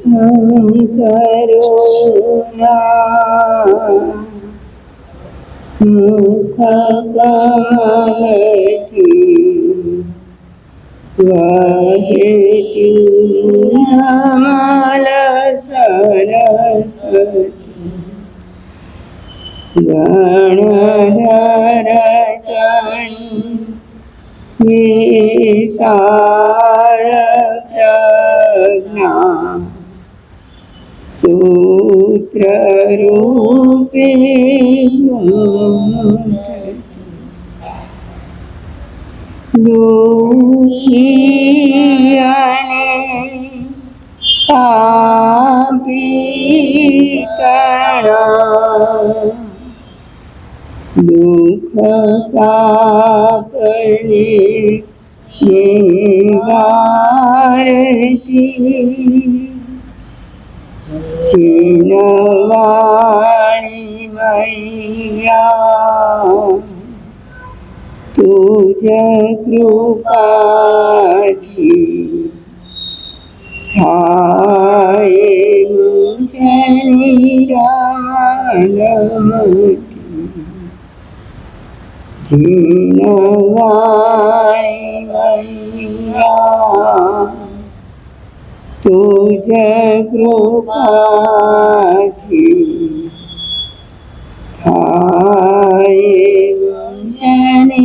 કરુણા મુખ કમલથી વહે તિરુમાલ સરસ્વતી ગણધર ચણી વિશાળ પ્રજ્ઞા સૂત્ર રૂપે દુઃખી અને પાપી કણા દુઃખ પાપને નિવારતી ચિનવાણી મૈયા તુજ કૃપાથી થાય મુખની રમણમતી ચિનવાણી મૈયા તુજ કૃપાથી થાય મુખની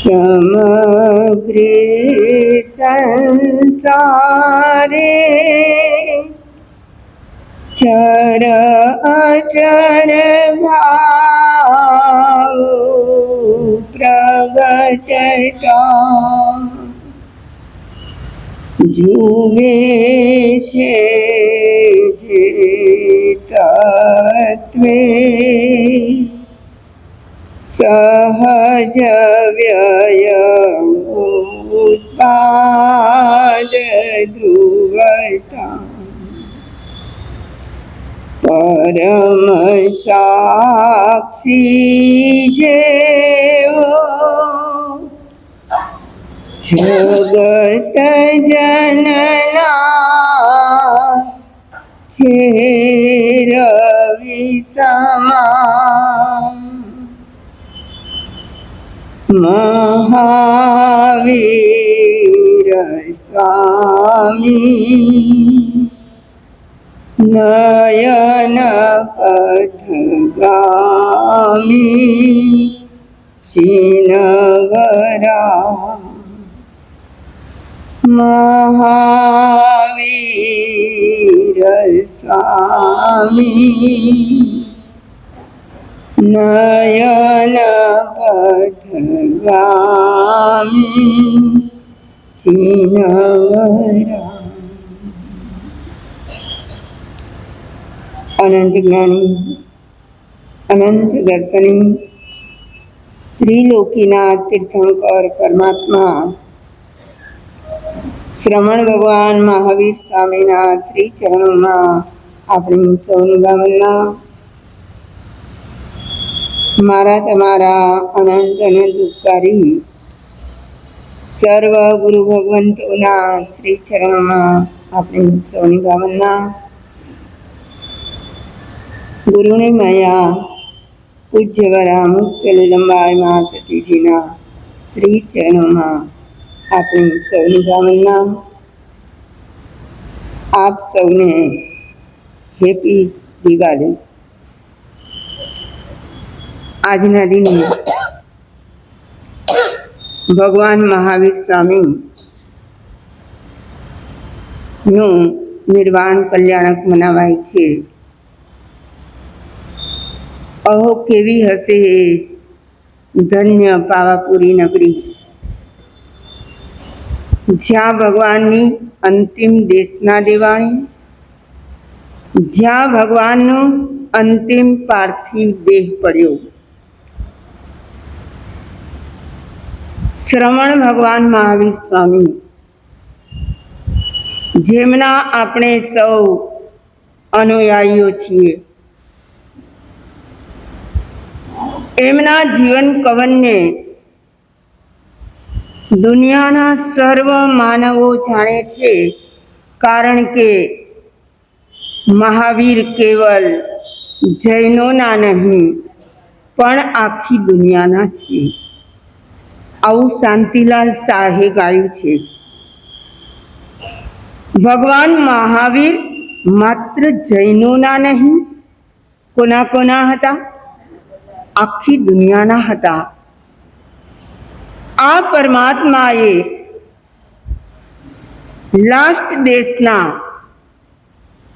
સમગ્ર સંસારે ચર અચર ભાવ પ્રગટતા જુએ છે જે તત્વે સહજ વ્યય ઉત્પાદ ધ્રુવતા પરમ સાક્ષી જેવો જગત જનના છે રવિ સમા મહાવીર સ્વામી નયન પથગામી ચિનવરા મહાવીર સ્વામી નયન પથગામી ચિનવરા અનંત જ્ઞાની અનંત દર્શની ત્રિલોકીના તીર્થંકર પરમાત્મા શ્રમણ ભગવાન મહાવીર સ્વામીના શ્રી ચરણોમાં આપણી સૌની ભાવના. મારા તમારા અનંત અનંત ઉપકારી સર્વ ગુરુ ભગવંતોના શ્રી ચરણોમાં આપણી સૌની ભાવના. ગુરુની માયા પૂજ્યવરા મુક્ત લંબાઈમાં સતીજીના શ્રી ચરણોમાં આપણી સૌની ભાવના. આપ સૌને હેપી દિવાળી. આજના દિને ભગવાન મહાવીર સ્વામીનું નિર્વાણ કલ્યાણક મનાવાય છે. અહો કેવી હશે ધન્ય પાવાપુરી નગરી, જ્યાં ભગવાનની અંતિમ દેશના દેવાણી, જ્યાં ભગવાનનો અંતિમ પાર્થિવ દેહ પડ્યો. શ્રમણ ભગવાન મહાવીર સ્વામી, જેમના આપણે સૌ અનુયાયીઓ છીએ, એમના જીવન કવનને દુનિયાના સર્વ માનવો જાણે છે, કારણ કે મહાવીર કેવલ જૈનોના નહીં પણ આખી દુનિયાના છે. આવું શાંતિલાલ શાહે ગાયું છે. ભગવાન મહાવીર માત્ર જૈનોના નહીં, કોના કોના હતા? આખી દુનિયાના હતા. આ પરમાત્માએ લાસ્ટ દેશના,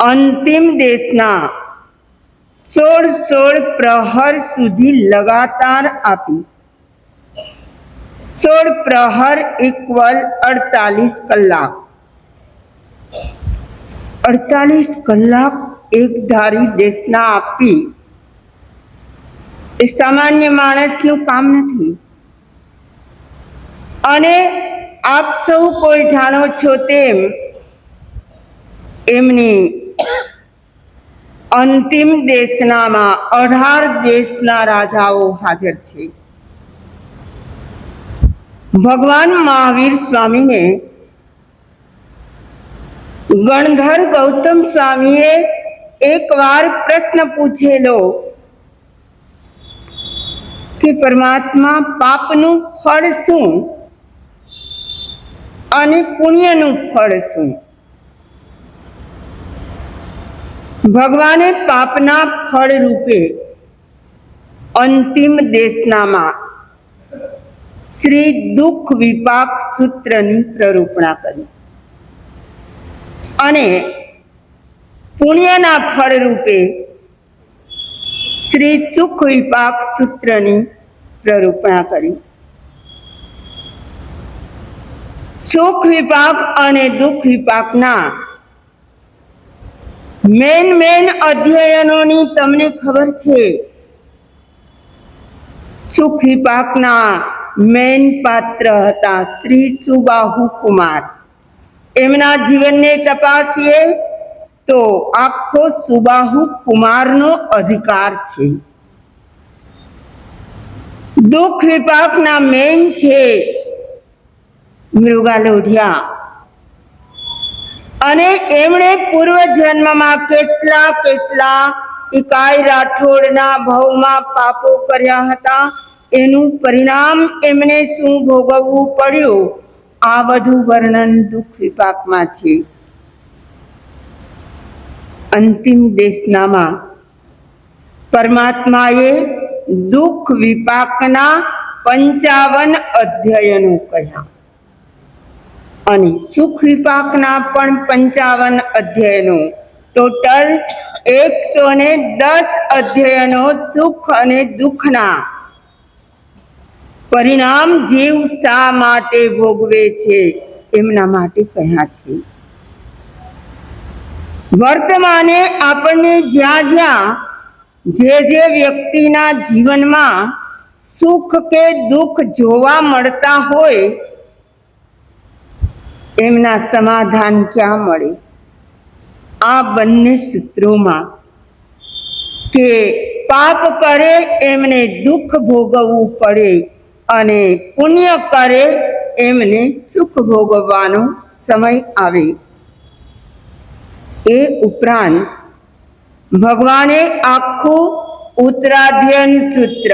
અંતિમ દેશના 16 પ્રહર સુધી લગાતાર આપી. 16 પ્રહર ઇક્વલ 48 કલાક. 48 કલાક એક ધારી દેશના આપવી એ સામાન્ય માણસનું કામ નથી. અને આપ સૌ કોઈ જાણો છો તેમ એમની અંતિમ દેશનામાં 18 દેશના રાજાઓ હાજર છે. ભગવાન મહાવીર સ્વામીને ગણધર ગૌતમ સ્વામીએ એકવાર પ્રશ્ન પૂછેલો કે પરમાત્મા, પાપનું ફળ શું અને પુણ્યનું ફળ શું? ભગવાને પાપના ફળ રૂપે અંતિમ દેશનામાં શ્રી દુઃખ વિપાક સૂત્રની પ્રરૂપણા કરી અને પુણ્યના ફળ રૂપે શ્રી સુખ વિપાક સૂત્રની પ્રરૂપણા કરી. સુખ વિપાક અને દુઃખ વિપાકના મેન અધ્યયનોની તમને ખબર છે. સુખ વિપાકના મેન પાત્ર હતા શ્રી સુબાહુ કુમાર. એમના જીવનને તપાસીએ તો આખો સુબાહુ કુમારનો અધિકાર છે. દુઃખ વિપાકના મેન છે મૃગાલોઢિયા, અને એમણે પૂર્વ જન્મમાં કેટલા ઇકાઈ રાઠોડના ભવમાં પાપો કર્યા હતા. એનું પરિણામ એમને શું ભોગવવું પડ્યું, આ બધું વર્ણન દુઃખ વિપાકમાં છે. અંતિમ દેશનામાં પરમાત્માએ દુઃખ વિપાકના 55 અધ્યયનો કહ્યા અને સુખ વિપાકના પણ 55 અધ્યયનો. ટોટલ 110 અધ્યયનો સુખ અને દુઃખના પરિણામ જીવ શા માટે ભોગવે છે એમના માટે કહ્યા છે. વર્તમાને આપણને જ્યાં જે વ્યક્તિના જીવનમાં સુખ કે દુઃખ જોવા મળતા હોય એમના સમાધાન ક્યાં મળે? આ બંને સૂત્રોમાં કે પાપ કરે એમને દુઃખ ભોગવવું પડે અને પુણ્ય કરે એમને સુખ ભોગવવાનો સમય આવે. એ ઉપરાંત ભગવાને આખું ઉત્તરાધ્યયન સૂત્ર,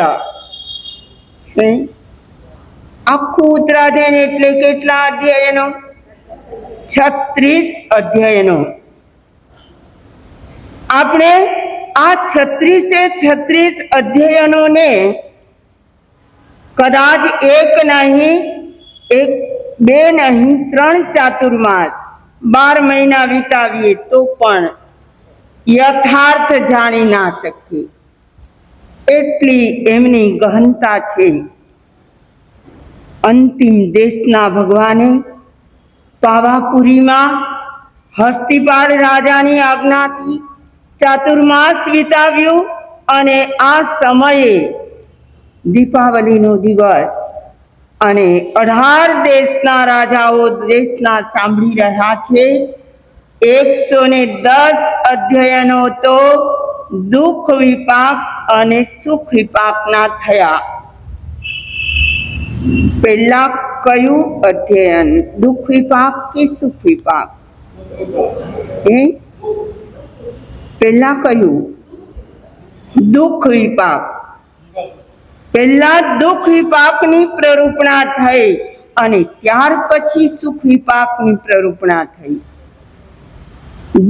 આખું ઉત્તરાધ્યયન એટલે કેટલા અધ્યયનો? 36 અધ્યયનો. આપણે આ 36 અધ્યયનોને કદાચ એક નહીં, 2 નહીં, 3 ચાતુર્માસ 12 મહિના વિતાવીએ તો પણ યથાર્થ જાણી ના શકીએ, એટલી એમની ગહનતા છે. અંતિમ દેશના ભગવાને પાવાપુરીમાં હસ્તિપાળ રાજાની આજ્ઞાથી ચાતુર્માસ વિતાવ્યું અને આ સમયે દીપાવલીનો દિવસ અને 18 દેશના રાજાઓ દેશના સાંભળી રહ્યા છે. 110 અધ્યયનો તો દુઃખ વિપાક અને સુખ વિપાકના થયા. પહેલા કયું અધ્યયન? દુઃખ વિપાક કે સુખ વિપાક? પહેલા કયું? દુઃખ વિપાક. પહેલા દુઃખ વિપાકની પ્રરૂપણા થઈ અને ત્યાર પછી સુખ વિપાકની પ્રરૂપણા થઈ.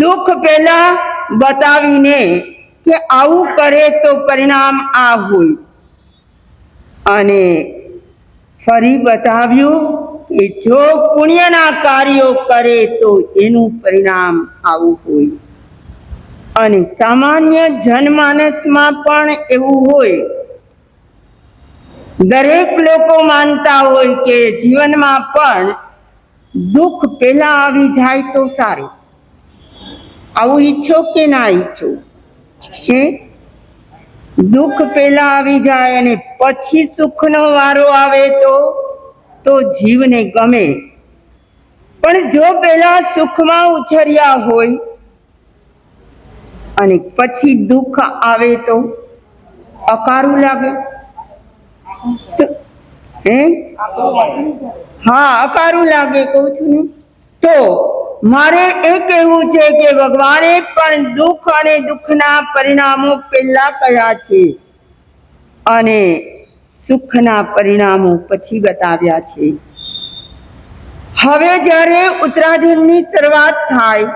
દુઃખ પહેલા બતાવીને કે આવું કરે તો પરિણામ આ હોય, અને ફરી બતાવ્યું કે જો પુણ્યના કાર્યો કરે તો એનું પરિણામ આવું હોય. અને સામાન્ય જનમાનસમાં પણ એવું હોય. દરેક લોકો માનતા હોય કે જીવનમાં પણ દુઃખ પહેલા આવી જાય તો સારું. આવું ઈચ્છો કે ના ઈચ્છો? દુઃખ પહેલા આવી જાય અને પછી સુખનો વારો આવે તો જીવને ગમે. પણ જો પહેલા સુખમાં ઉછર્યા હોય અને પછી દુઃખ આવે તો અકારું લાગે. હા, અકારું લાગે કહું છું ને. તો મારે એ કહેવું છે કે ભગવાને પણ દુઃખ અને દુઃખના પરિણામો પહેલા કહ્યા છે અને સુખના પરિણામો પછી બતાવ્યા છે. હવે જ્યારે ઉત્તરાધીનની શરૂઆત થાય,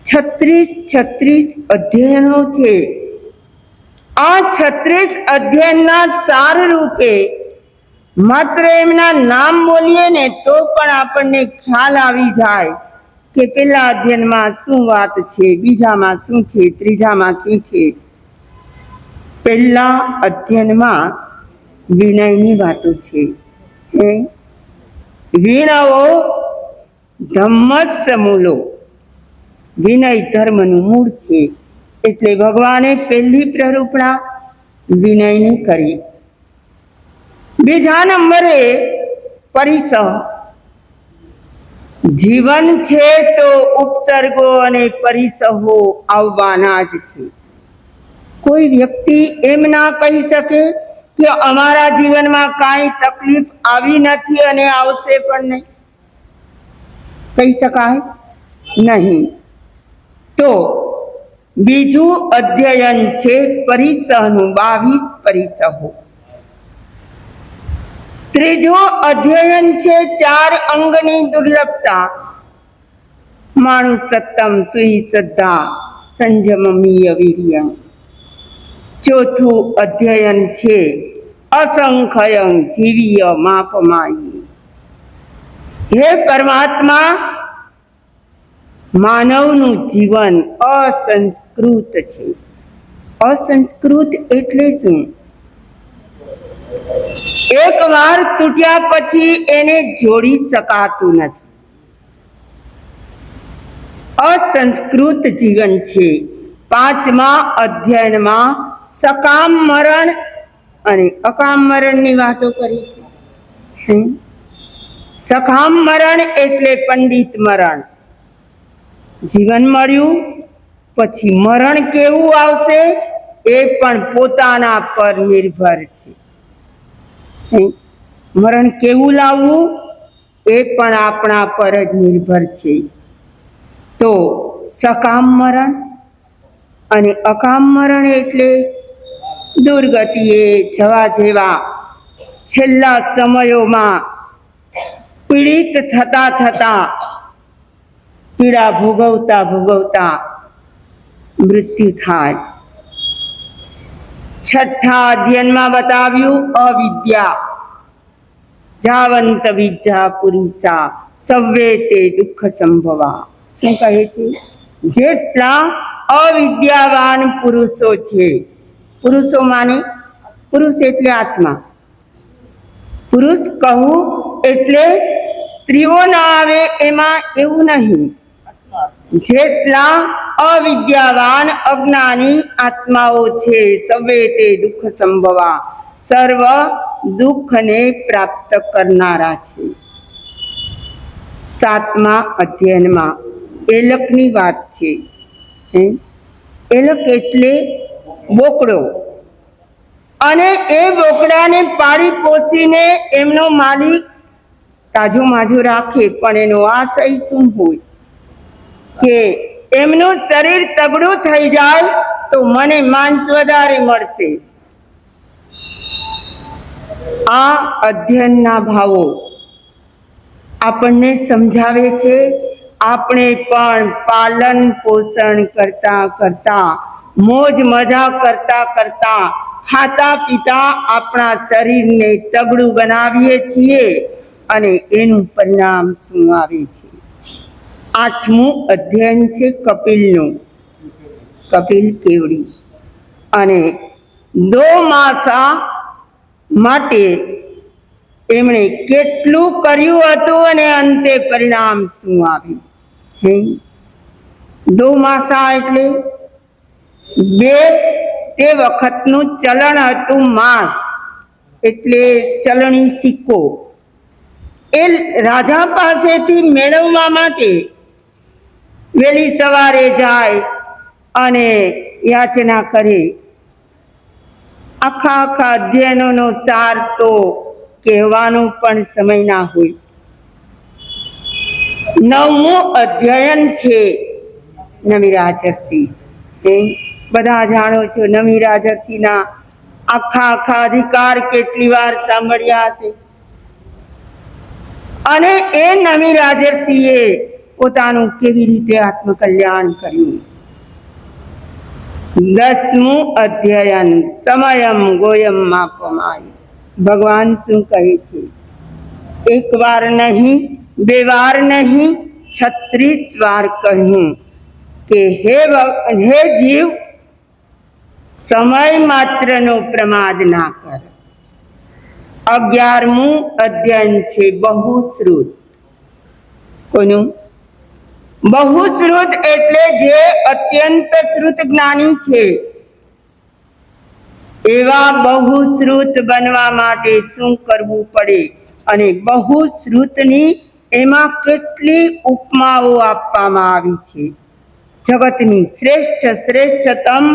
36 અધ્યયનો છે. આ 36 અધ્યયનના સાર રૂપે માત્ર એમના નામ બોલીએ ને તો પણ આપણને ખ્યાલ આવી જાય કે પેલા અધ્યયનમાં શું વાત છે, બીજામાં શું છે, ત્રીજામાં શું છે. પહેલા અધ્યયનમાં વિનયની વાતો છે. વિનવો ધમ્મસ્સ મૂલો. વિનય ધર્મનું મૂળ છે. એટલે ભગવાને પહેલી પ્રરૂપણા વિનયની કરી. બીજા નંબરે પરિસહ. જીવન છે તો ઉપસર્ગો અને પરિસહો આવવાના જ છે. કોઈ વ્યક્તિ એમ ના કહી શકે કે અમારા જીવનમાં કાંઈ તકલીફ આવી નથી અને આવશે પણ નહીં. કહી શકાય નહીં. તો બીજું અધ્યયન છે પરિસહનું, 22 પરિસહો. ત્રીજું અધ્યયન છે 4 અંગની દુર્લભતા. માણુસ સત્તમ સુઈ શ્રદ્ધા સંજમમીય વીર્યં. ચોથું અધ્યયન છે અસંખ્યં જીવીય માપમાયી. હે પરમાત્મા, માનવનું જીવન અસંસ્કૃત છે. અસંસ્કૃત એટલે શું? એકવાર તૂટ્યા પછી એને જોડી શકાતું નથી. અસંસ્કૃત જીવન છે. 5મા અધ્યયનમાં સકામ મરણ અને અકામ મરણની વાતો કરી છે. સકામ મરણ એટલે પંડિત મરણ. જીવન મળ્યું પછી મરણ કેવું આવશે એ પણ પોતાના પર નિર્ભર છે. મરણ કેવું લાવવું એ પણ આપણા પર જ નિર્ભર છે. તો સકામ મરણ અને અકામ મરણ એટલે દુર્ગતિએ જવા જેવા છેલ્લા સમયોમાં પીડિત થતા પીડા ભોગવતા મૃત્યુ થાય. 6થા અધ્યયનમાં બતાવ્યું અવિદ્યા. જાવંત વિદ્યા પુરુષા સવ્વે તે દુઃખ સંભવા. શું કહે છે? જેટલા અવિદ્યાવાન પુરુષો છે, પુરુષો માને પુરુષ એટલે આત્મા. પુરુષ કહું એટલે સ્ત્રીઓ ના આવે એમાં એવું નહીં. જેટલા અવિદ્યાવાન અજ્ઞાની આત્માઓ છે, સવે તે દુઃખ સંભવા, સર્વ દુઃખને પ્રાપ્ત કરનારા છે. 7મા અધ્યયનમાં એલકની વાત છે. એલક એટલે બોકડો. અને એ બોકડાને પાળી પોસીને એમનો માલિક તાજો માજો રાખે, પણ એનો આશય શું હોય કે એમનું શરીર તગડું થઈ જાય તો મને માંસ વધારે મળશે. આ અધ્યયનના ભાવો આપણને સમજાવે છે. આપણે પણ પાલન પોષણ કરતા કરતા, મોજ મજા કરતા કરતા, ખાતા પીતા આપણા શરીરને તગડું બનાવીએ છીએ અને એનું પરિણામ શું આવે છે? 8મું અધ્યયન છે કપિલનું, કપિલ કેવડી. અને 2 માસા માટે એમણે કેટલું કર્યું હતું અને અંતે પરિણામ શું આવ્યું? 2 માસા એટલે 2 તે વખતનું ચલણ હતું. માસ એટલે ચલણી સિક્કો. એ રાજા પાસેથી મેળવવા માટે વહેલી સવારે જાય અને યાચના કરે. આખા અધ્યયનોનો સાર તો કહેવાનો પણ સમય ના હોય. 9મું અધ્યયન છે નમિરાજર્ષિ. બધા જાણો છો નમિરાજર્ષિના આખા અધિકાર કેટલી વાર સાંભળ્યા હશે. અને એ નમિરાજર્ષિએ પોતાનું કેવી રીતે આત્મકલ્યાણ કર્યું. 10મું અધ્યયન સમયમ ગોયમ માપમાય. ભગવાન શું કહે છે? 1 વાર નહીં, 2 વાર નહીં, 36 વાર કહ્યું કે હે જીવ, સમય માત્રનો પ્રમાદ ના કર. 11મું અધ્યયન છે બહુશ્રુત. કોનું? બહુશ્રુત એટલે જે અત્યંત શ્રુત જ્ઞાની છે. એવા બહુશ્રુત બનવા માટે શું કરવું પડે? અને બહુશ્રુતની એમાં કેટલી ઉપમાઓ આપવામાં આવી છે. જગતની શ્રેષ્ઠતમ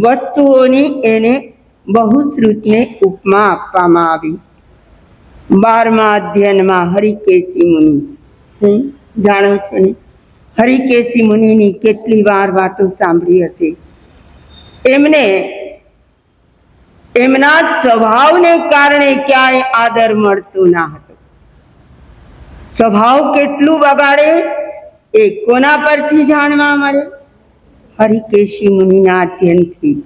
વસ્તુઓની એને બહુશ્રુતને ઉપમા આપવામાં આવી. 12મા અધ્યયનમાં હરિકેશી મુનિ. જાણો છો ને, હરિકેશી મુનિની કેટલી વાર વાતો સાંભળી હશે. એમને એમના સ્વભાવને કારણે ક્યાંય આદર મળતો ના હતો. સ્વભાવ કેટલું બગાડે એ કોના પરથી જાણવા મળે? હરિકેશી મુનિના અધ્યયનથી.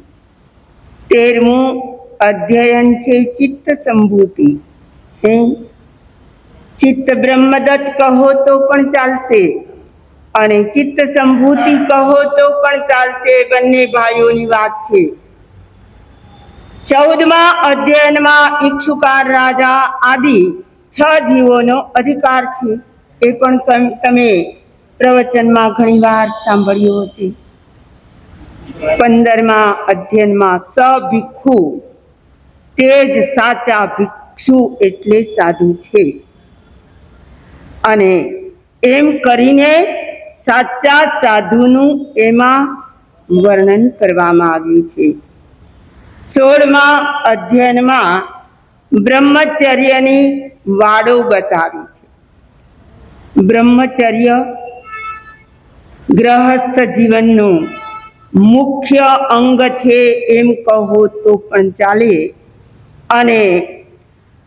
13મું અધ્યયન છે ચિત્ત સંભૂતિ. ચિત્ત બ્રહ્મદત્ત કહો તો પણ ચાલશે અને ચિત્ત સંભૂતિ કહો તો પણ ચાલશે. બંને ભાઈઓની વાત છે. 14મા અધ્યયનમાં ઇક્ષુકાર રાજા આદિ 6 જીવોનો અધિકાર છે. એ પણ તમે પ્રવચનમાં ઘણી વાર સાંભળ્યું હશે. 15મા અધ્યયનમાં સભિક્ષુ, તે જ સાચા ભિક્ષુ એટલે સાધુ છે. અને એમ કરીને સાચા સાધુનું એમાં વર્ણન કરવામાં આવ્યું છે. 16મા અધ્યયનમાં બ્રહ્મચર્યની વાડો બતાવી છે. બ્રહ્મચર્ય ગ્રહસ્થ જીવનનું મુખ્ય અંગ છે એમ કહો તો પણ ચાલે. અને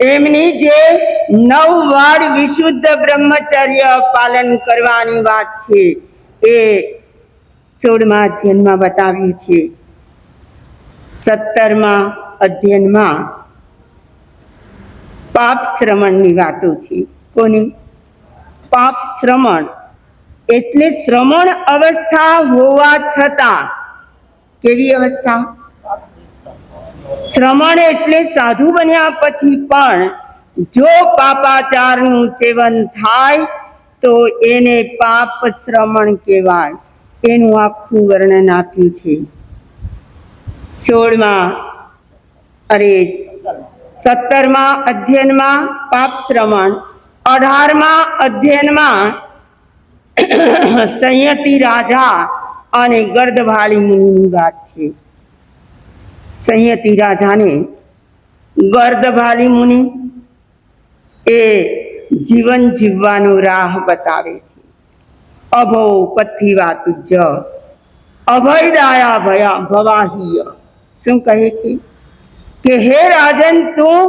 એમની જે 9 વાડ વિશુદ્ધ બ્રહ્મચર્ય પાલન કરવાની વાત છે એ 16મા અધ્યયનમાં બતાવ્યું છે. 17મા અધ્યયનમાં પાપ શ્રમણની વાતો છે. કોની? પાપ શ્રમણ એટલે શ્રમણ અવસ્થા હોવા છતાં. કેવી અવસ્થા? શ્રમણ એટલે સાધુ બન્યા પછી પણ જો પાપાચારનું સેવન થાય તો એને પાપ શ્રમણ કહેવાય. એનું આખું વર્ણન આપ્યું છે. 17મા અધ્યયનમાં પાપ શ્રમણ. 18મા અધ્યયનમાં સંયતિ રાજા અને ગર્દભાલી મુનિની વાત છે. સંયતિ રાજાને ગર્દભાલી મુનિ એ જીવન જીવવાનો રાહ બતાવે છે. અભો પથિવા તુજ અભયદાયા ભયા ભવાહીય. શું કહે છે કે હે રાજન, તું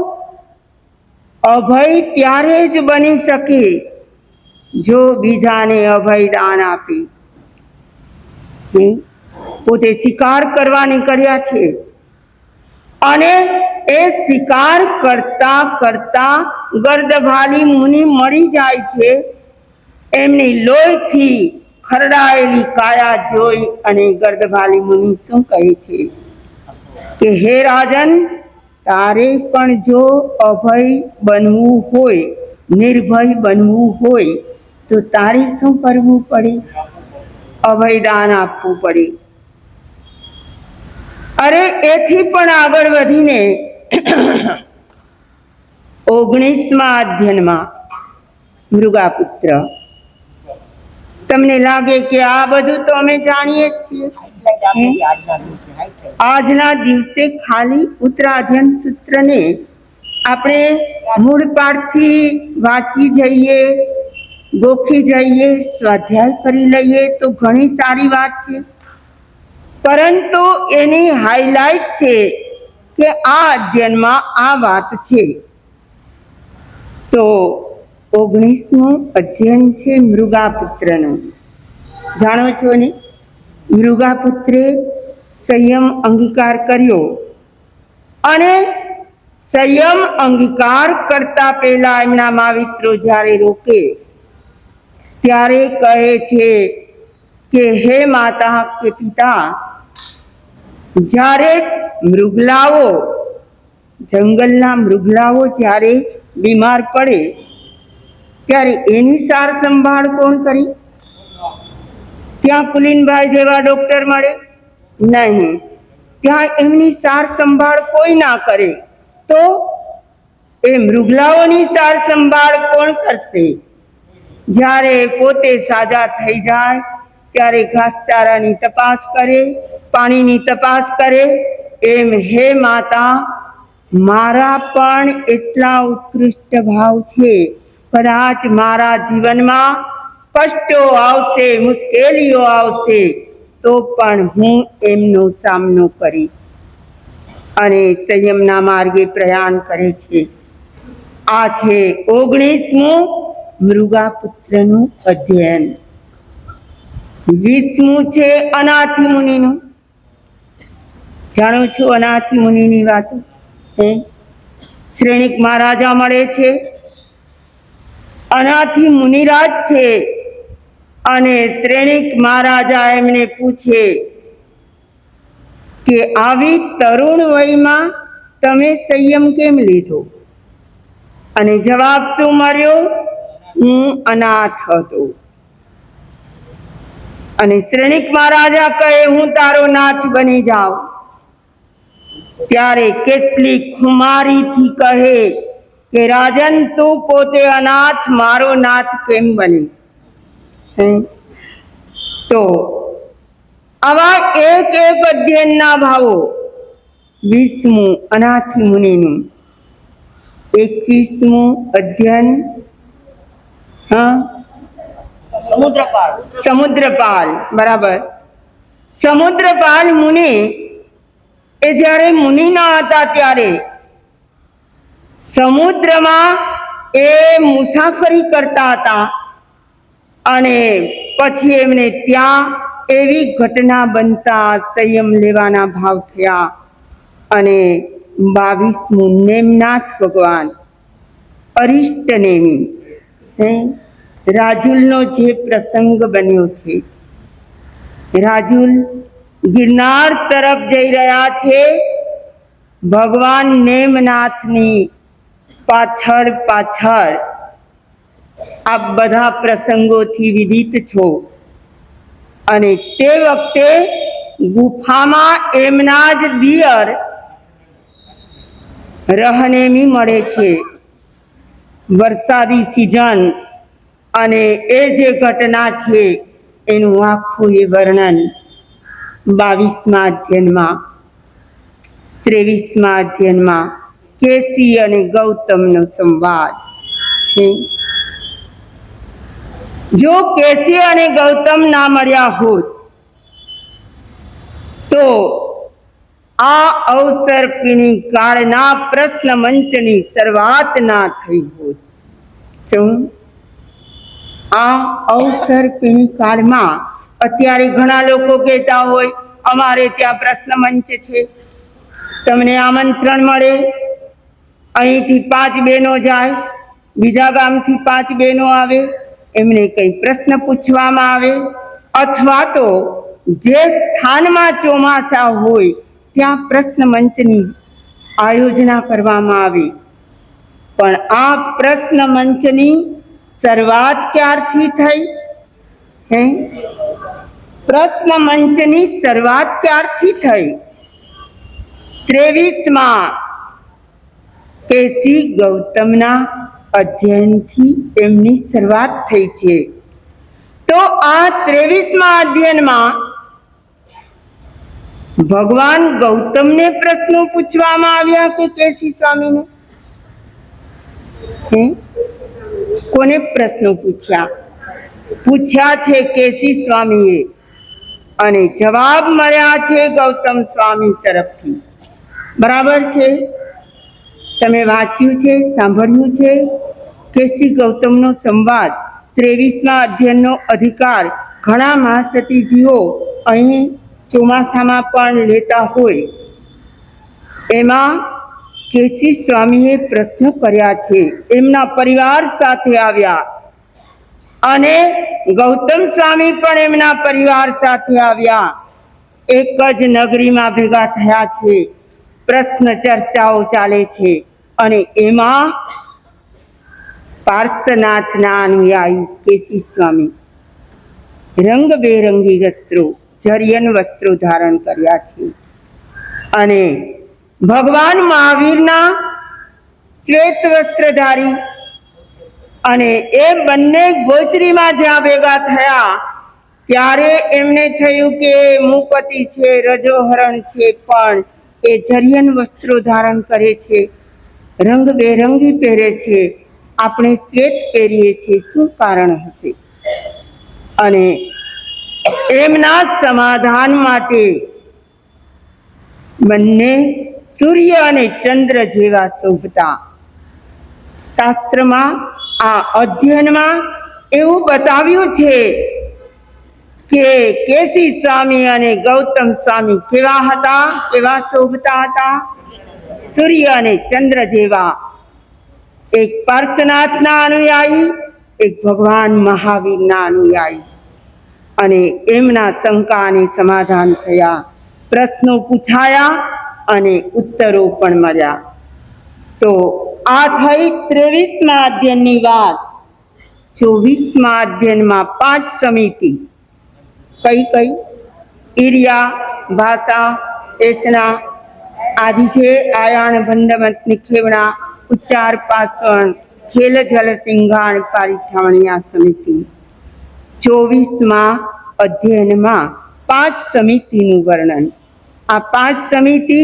અભય ત્યારે જ બની શકે જો બીજાને અભયદાન આપી. પોતે શિકાર કરવા નીકળ્યા છે અને એ શિકાર કરતા કરતા ગર્દભાલી મુનિ મરી જાય છે. એમની લોહીથી ખરડાયેલી કાયા જોઈ અને ગર્દભાલી મુનિ શું કહે છે કે હે રાજન, તારે પણ જો અભય બનવું હોય, નિર્ભય બનવું હોય તો તારે શું કરવું પડે? અભયદાન આપવું પડે. અરે એથી પણ આગળ વધીને 19મા અધ્યયનમાં મૃગાપુત્ર. તમને લાગે કે આ બધું તો અમે જાણીએ જ છીએ. આજના દિવસે ખાલી ઉત્તરાધ્યયન સૂત્રને આપણે મૂળ પાઠથી વાંચી જઈએ, ગોખી જઈએ, સ્વાધ્યાય કરી લઈએ તો ઘણી સારી વાત છે. પરંતુ એની હાઇલાઇટ છે કે આ અધ્યયનમાં આ વાત છે. તો 19મું અધ્યયન છે મૃગાપુત્રનું. જાણો છો ને, મૃગાપુત્રે સંયમ અંગીકાર કર્યો અને સંયમ અંગીકાર કરતા પહેલા એમના માવિત્રો જ્યારે રોકે ત્યારે કહે છે કે હે માતા કે પિતા, જ્યારે મૃગલાઓ, જંગલના મૃગલાઓ જ્યારે બીમાર પડે ત્યારે એની સાર સંભાળ કોણ કરી? ત્યાં કુલીનભાઈ જેવા ડોક્ટર મળે નહીં. ત્યાં એમની સાર સંભાળ કોઈ ના કરે તો એ મૃગલાઓની સાર સંભાળ કોણ કરશે? જ્યારે પોતે સાજા થઈ જાય ત્યારે ઘાસચારાની તપાસ કરે, પાણીની તપાસ કરે. એમ હે માતા, મારા પણ એટલા ઉત્કૃષ્ટ ભાવ છે. કદાચ મારા જીવનમાં કષ્ટો આવશે, મુશ્કેલીઓ આવશે તો પણ હું એમનો સામનો કરી અને સંયમના માર્ગે પ્રયાણ કરે છે. આ છે 19મું મૃગાપુત્રનું અધ્યયન. 20મું છે અનાથી મુનિનું. જાણો છો અનાથી મુનિની વાતો? શ્રેણિક મહારાજા મળે છે. અનાથી મુનિરાજ છે અને શ્રેણિક મહારાજા એમને પૂછે કે આવી તરુણ વયમાં તમે સંયમ કેમ લીધો? અને જવાબ શું મળ્યો? હું અનાથ હતો. અને શ્રેણિક મહારાજા કહે હું તારો નાથ બની જાઉં. ત્યારે કેટલી ખુમારીથી કહે કે રાજન, તું પોતે અનાથ, મારો નાથ કેમ બની? તો આવા એક એક અધ્યયનના ભાવો. 20મું અનાથી મુનિનું. 21મું અધ્યયન સમુદ્રપાલ. બરાબર. સમુદ્રપાલ મુનિ એ જ્યારે મુનિ ન હતા ત્યારે સમુદ્રમાં એ મુસાફરી કરતા હતા અને પછી એમને ત્યાં એવી ઘટના બનતા સંયમ લેવાના ભાવ થયા અને 22મું નેમનાથ ભગવાન અરિષ્ટ નેમી. રાજુલનો જે પ્રસંગ બન્યો છે, રાજુલ ગિરનાર તરફ જઈ રહ્યા છે. ભગવાન નેમનાથની પાછળ પાછળ આ બધા પ્રસંગોથી વિદિત છો. અને તે વખતે ગુફામાં એમના જ દિયર રહનેમી મળે છે. વરસાદી સિઝન અને એ જે ઘટના છે એનું આખું એ વર્ણન 22મા અધ્યયનમાં, 23મા અધ્યયનમાં કેસી અને ગૌતમનો સંવાદ. જો કેસી અને ગૌતમ ના મળ્યા હોત તો આ અવસર્પિણી કાળના પ્રશ્ન મંચની શરૂઆત ના થઈ હોત. આ અવસર્પિણી કાળમાં અત્યારે ઘણા લોકો કહેતા હોય અમારે ત્યાં પ્રશ્ન મંચ છે, તમને આમંત્રણ મળે, અહીંથી 5 બહેનો જાય, બીજા ગામથી 5 બહેનો આવે, એમને કઈ પ્રશ્ન પૂછવામાં આવે, અથવા તો જે સ્થાનમાં ચોમાસા હોય ત્યાં પ્રશ્ન મંચની આયોજના કરવામાં આવે. પણ આ પ્રશ્ન મંચની શરૂઆત ક્યારથી થઈ? પ્રશ્ન મંચની શરૂઆત ક્યારથી થઈ? 23માં કેસી ગૌતમના અધ્યયનથી એમની શરૂઆત થઈ છે. તો આ 23મા અધ્યયનમાં ભગવાન ગૌતમને પ્રશ્નો પૂછવામાં આવ્યા કે કેસી સ્વામીને? કોને પ્રશ્નો પૂછ્યા છે? કેસી સ્વામીએ, અને જવાબ મળ્યા છે ગૌતમ સ્વામી તરફથી. બરાબર છે? તમે વાંચ્યું છે, સાંભળ્યું છે? કેસી ગૌતમનો સંવાદ 23મા અધ્યયનનો અધિકાર ઘણા મહાસતીજીઓ અહીં ચોમાસામાં પણ લેતા હોય. એમાં કેસી સ્વામીએ પ્રશ્ન કર્યા છે, એમના પરિવાર સાથે આવ્યા, અને ગૌતમ સ્વામી પણ એમના પરિવાર સાથે આવ્યા. એક જ નગરીમાં ભેગા થયા છે, પ્રશ્ન ચર્ચાઓ ચાલે છે, અને એમાં પાર્શ્વનાથના અનુયાયી કેસી સ્વામી રંગબેરંગી વસ્ત્રો, જરિયન વસ્ત્રો ધારણ કર્યા છે, અને ભગવાન મહાવીરના શ્વેત વસ્ત્રધારી, અને એ બંને ગોચરીમાં જ્યાં ભેગા થયા ત્યારે એમને થયું કે મુપતિ છે, રજોહરણ છે, પણ એ જરિયન વસ્ત્રો ધારણ કરે છે, રંગબેરંગી પહેરે છે, આપણે શ્વેત પહેરીએ છીએ, શું કારણ હશે? અને એમના સમાધાન માટે બંને સૂર્ય અને ચંદ્ર જેવા શોભતા. શાસ્ત્રમાં આ અધ્યયનમાં એવું બતાવ્યું છે કે કેસી સ્વામી અને ગૌતમ સ્વામી કેવા હતા, કેવા શોભતા હતા? સૂર્ય અને ચંદ્ર જેવા. એક પાર્શ્વનાથના અનુયાયી, એક ભગવાન મહાવીરના અનુયાયી. અને એમના શંકાને સમાધાન થયા, પ્રશ્નો પૂછાયા અને ઉત્તરો પણ મળ્યા. તો આ થઈ 23મા અધ્યયનની વાત. 24મા અધ્યયનમાં 5 સમિતિ. કઈ કઈ? ઈર્યા, ભાષા, એસના, આદિ છે, આયાણ, ભંડમત, નિખેવણા, ઉચ્ચાર, પાસણ, ખેલ, જલ, સિંઘાણ, પારિઠાણિયા સમિતિ. 24મા અધ્યયનમાં 5 સમિતિનું વર્ણન. આ 5 સમિતિ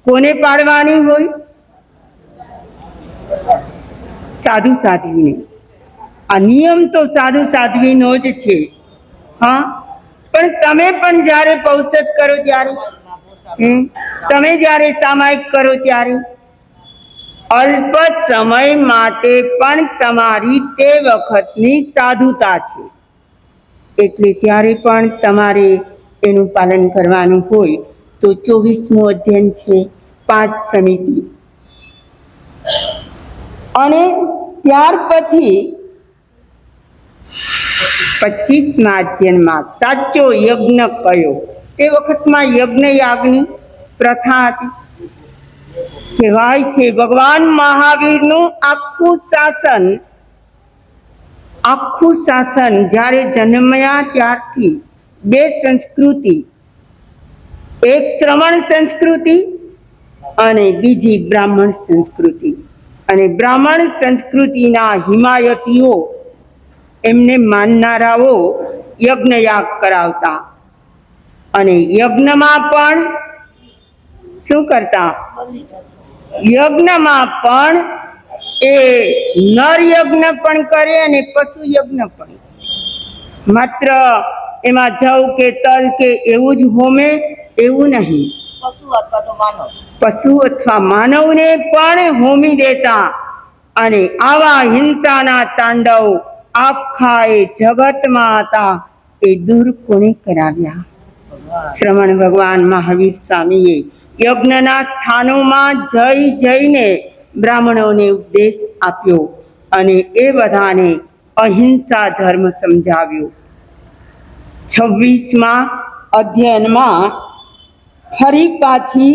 કોને પાડવાની હોય? સાધુ સાધ્વીને. આ નિયમ તો સાધુ સાધ્વીનો જ છે. હા, પણ તમે પણ જ્યારે પૌષધ કરો ત્યારે, તમે જ્યારે સામાયિક કરો ત્યારે, અલ્પ સમય માટે પણ તમારી તે વખતની સાધુતા છે, એટલે ત્યારે પણ તમારે એનું પાલન કરવાનું હોય. તો 24મું અધ્યયન છે 5 સમિતિ. અને ત્યાર પછી 25મા અધ્યયનમાં સાચો યજ્ઞ કયો? તે વખતમાં યજ્ઞ યાગની પ્રથા હતી. કહેવાય છે ભગવાન મહાવીરનું આખું શાસન જ્યારે જન્મ્યા ત્યારથી 2 સંસ્કૃતિ, એક શ્રમણ સંસ્કૃતિ અને બીજી બ્રાહ્મણ સંસ્કૃતિ. અને બ્રાહ્મણ સંસ્કૃતિના હિમાયતીઓ, એમને માનનારાઓ યજ્ઞ યાગ કરાવતા, અને યજ્ઞમાં પણ શું કરતા? યજ્ઞમાં પણ એ નર યજ્ઞ પણ કરે અને પશુ યજ્ઞ પણ. માત્ર એમાં જવ કે તલ કે એવું જ હોમે એવું નહીં. પશુ અથવા માનવને પણ હોમી દેતા. અને આવા હિંસાના તાંડવ આખા એ જગતમાં હતા, એ દૂર કોણે કરાવ્યા? શ્રમણ ભગવાન મહાવીર સ્વામીએ યજ્ઞના સ્થાનોમાં જઈને બ્રાહ્મણોને ઉપદેશ આપ્યો અને એ બધાને અહિંસા ધર્મ સમજાવ્યો. 26મા અધ્યયનમાં ફરી પાછી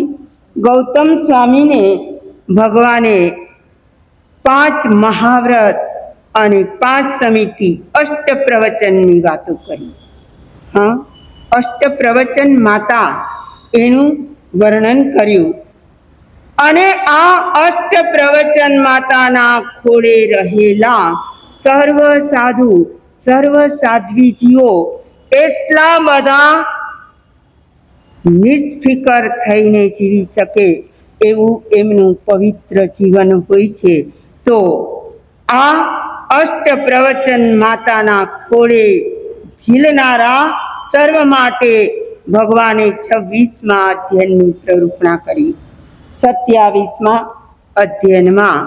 ગૌતમ સ્વામીને ભગવાને 5 મહાવ્રત અને 5 સમિતિ અષ્ટ પ્રવચનની વાતો કરી. અષ્ટ પ્રવચન માતા એનું વર્ણન કર્યું. અને આ અષ્ટ પ્રવચન માતાના ખોળે રહેલા સર્વ સાધુ સર્વ સાધ્વીજીઓ એટલા બધા નિષ્ફિકર થઈને જીવી શકે એવું એમનું પવિત્ર જીવન હોય છે. તો આ અષ્ટ પ્રવચન માતાના ખોળે ઝીલનારા સર્વ માટે ભગવાને 26મા અધ્યયનની પ્રરૂપણા કરી. 27મા અધ્યયનમાં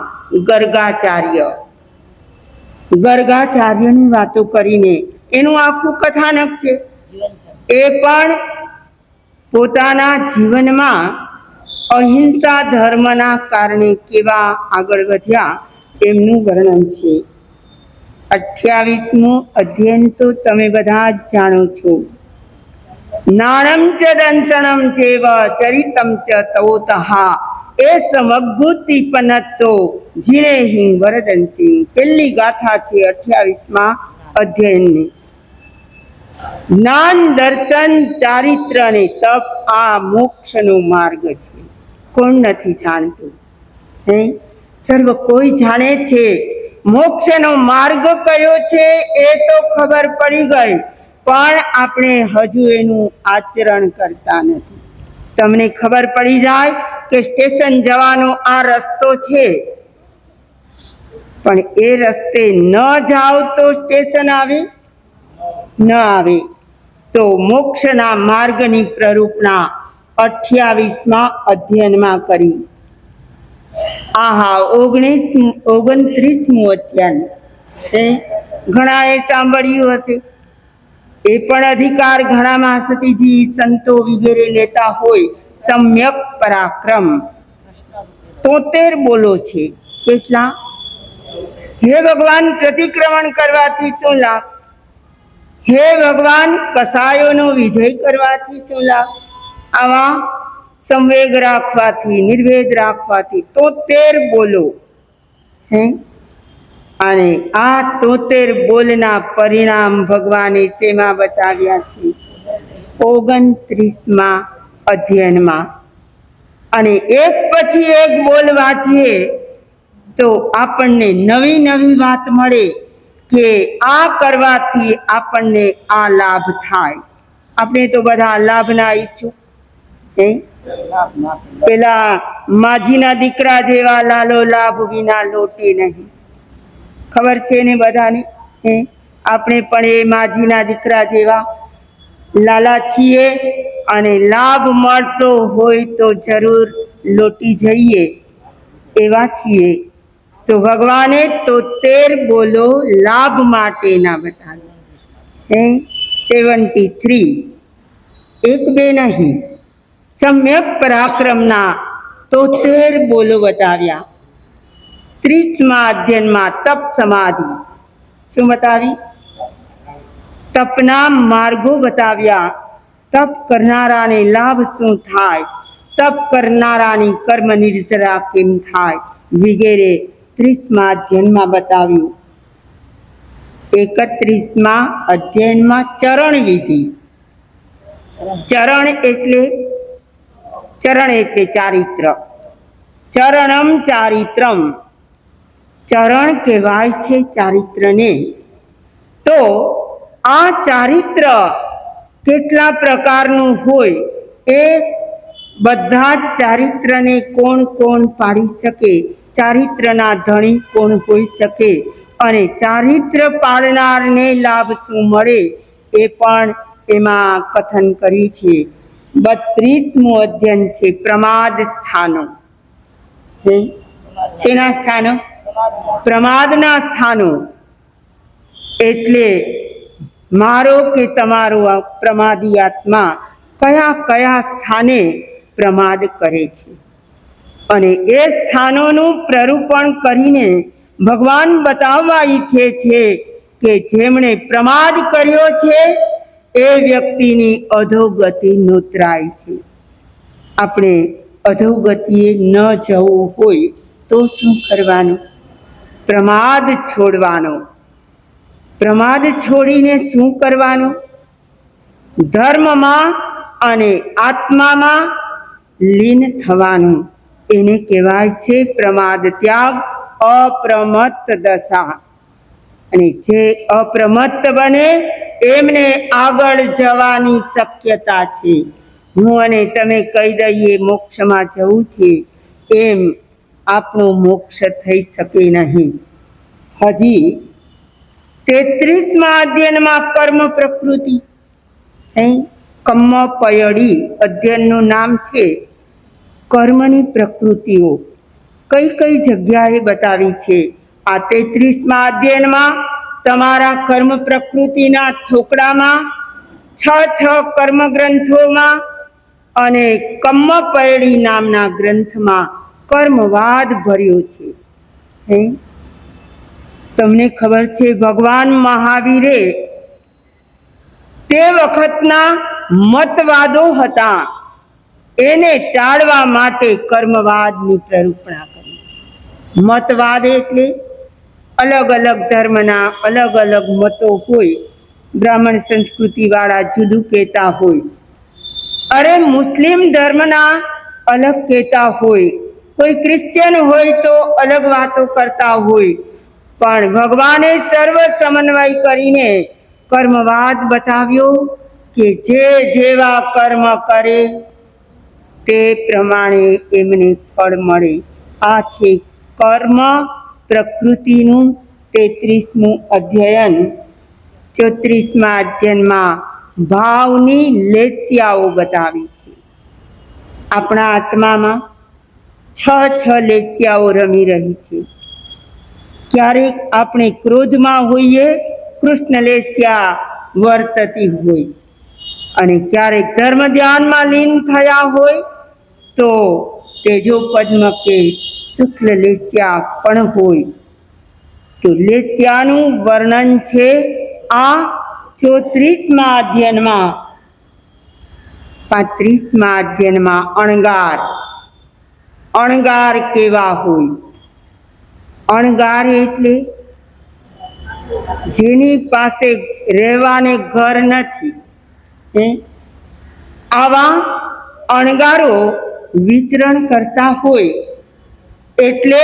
ગર્ગાચાર્યની વાતો કરીને એનું આખું કથાનક છે. એ પણ પોતાના જીવનમાં અહિંસા ધર્મના કારણે કેવા આગળ વધ્યા એમનું વર્ણન છે. 28મું અધ્યયન તો તમે બધા જ જાણો છો. નાણમ ચ દંસણમ ચેવ ચરિતમ ચ તવોતઃ એ સમભૂતિપનત્તો જીણે હિં વરદંસિંહ. પહેલી ગાથા છે 28મા અધ્યયનની. જ્ઞાન દર્શન ચારિત્ર અને તપ આ મોક્ષનો માર્ગ છે. કોણ નથી જાણતું? સર્વ કોઈ જાણે છે. મોક્ષનો માર્ગ કયો છે એ તો ખબર પડી ગઈ, પણ આપણે હજુ એનું આચરણ કરતા નથી. તમને ખબર પડી જાય કે સ્ટેશન જવાનો આ રસ્તો છે, પણ એ રસ્તે ન જાઓ તો સ્ટેશન આવે ન આવે. તો મોક્ષના માર્ગની પ્રરૂપણા 28મા અધ્યયનમાં કરી. 29મું અધ્યયન ઘણાએ સાંભળ્યું હશે. એ પણ અધિકાર ઘણામાં સતીજી સંતો વગેરે લેતા હોય. સમ્યક પરાક્રમ 73 બોલો છે. કેટલા? હે ભગવાન, પ્રતિક્રમણ કરવાથી શું લાભ? હે ભગવાન, કસાયોનો વિજય કરવાથી શું લાભ? આવા સંવેગ રાખવાથી, નિર્વેદ રાખવાથી 73 બોલો. અને આ 73 બોલના પરિણામ ભગવાને શેમાં બતાવ્યા છે? 29મા અધ્યયનમાં. અને એક પછી એક બોલ વાંચીએ તો આપણને નવી નવી વાત મળે કે આ કરવાથી આપણને આ લાભ થાય. આપણે તો બધા લાભના ઈચ્છુક. પેલા માજીના દીકરા જેવા લાલો લાભ વિના લોટે નહીં. ખબર છે ને બધાને? આપણે પણ એ માજીના દીકરા જેવા લાલા છીએ અને લાભ મળતો હોય તો જરૂર લોટી જઈએ એવા છીએ. તો ભગવાને 73 બોલો લાભ માટેના બતાવ્યા. 73 એક બે નહીં, સમ્યક પરાક્રમના 73 બોલો બતાવ્યા. 30મા અધ્યયનમાં તપ સમાધિ શું બતાવી? તપના માર્ગો બતાવ્યા. તપ કરનારાને લાભ શું થાય, તપ કરનારાની કર્મ નિર્જરા કેમ થાય વગેરે 30મા અધ્યયનમાં બતાવ્યું. 31મા અધ્યયનમાં ચરણ વિધિ. ચરણ એટલે ચારિત્ર. ચરણમ ચારિત્રમ. ચરણ કહેવાય છે ચારિત્રને. તો આ ચારિત્ર કેટલા પ્રકારનું હોય એ બધા જ ચારિત્રને કોણ કોણ પાડી શકે, ચારિત્રના ધણી કોણ હોઈ શકે અને ચારિત્ર પાળનારને લાભ શું મળે એ પણ એમાં કથન કર્યું છે. 32મું અધ્યયન છે પ્રમાદ સ્થાનો. શેના સ્થાનો? પ્રમાદના સ્થાનો. એટલે મારો કે તમારો પ્રમાદી આત્મા કયા કયા સ્થાને પ્રમાદ કરે છે અને એ સ્થાનોનું પ્રરૂપણ કરીને ભગવાન બતાવવા ઈચ્છે છે કે જેમણે પ્રમાદ કર્યો છે એ વ્યક્તિની અધોગતિ નોતરાય છે. આપણે અધોગતિએ ન જવું હોય તો શું કરવાનું? પ્રમાદ છોડવાનો. પ્રમાદ છોડીને શું કરવાનું? ધર્મમાં અને આત્મામાં લીન થવાનું. એને કહેવાય છે પ્રમાદ ત્યાગ, અપ્રમત્ત દશા. અને જે અપ્રમત્ત બને એમને આગળ જવાની શક્યતા છે. હું અને તમે કહી દઈએ મોક્ષમાં જવું છે, એમ આપણો મોક્ષ થઈ શકે નહીં. હજી 33મા અધ્યયનમાં કર્મ પ્રકૃતિ, કમ્મપયડી અધ્યયનનું નામ છે. કર્મની પ્રકૃતિઓ કઈ કઈ જગ્યાએ બતાવી છે. આ 33મા અધ્યયનમાં તમારા કર્મ પ્રકૃતિના થોકડામાં 6 કર્મ ગ્રંથોમાં અને કમ્મપયડી નામના ગ્રંથમાં કર્મવાદ ભર્યો છે. તમને ખબર છે ભગવાન મહાવીરે તે વખતના મતવાદો હતા એને ટાળવા માટે કર્મવાદની પ્રરૂપણા કરી. મતવાદ એટલે અલગ અલગ ધર્મના અલગ અલગ મતો હોય. બ્રાહ્મણ સંસ્કૃતિવાળા જુદું કહેતા હોય, અરે મુસ્લિમ ધર્મના અલગ કહેતા હોય, કોઈ ક્રિશ્ચિયન હોય તો અલગ વાતો કરતા હોય. પણ ભગવાને સર્વ સમન્વય કરીને કર્મવાદ બતાવ્યો કે જે જેવા કર્મ કરે તે પ્રમાણે એમને ફળ મળે. આ છે કર્મ પ્રકૃતિનું 33મું અધ્યયન. 34મા અધ્યયનમાં ભાવની લેસ્યાઓ બતાવી છે. આપણા આત્મામાં 6 લેસ્યાઓ રમી રહી છે. ક્યારેક આપણે ક્રોધમાં હોઈએ, કૃષ્ણ લેસ્યા વર્તતી હોય, અને ક્યારેક ધર્મ ધ્યાનમાં લીન થયા હોય તો તેજો પદ્મ કે શુક્લ લેસ્યા પણ હોય. તો લેસ્યાનું વર્ણન છે આ 34મા અધ્યયનમાં. 35મા અધ્યયનમાં અણગાર. અણગાર કેવા હોય? અણગાર એટલે જેની પાસે રહેવાને ઘર નથી, આવા અણગારો વિચરણ કરતા હોય. એટલે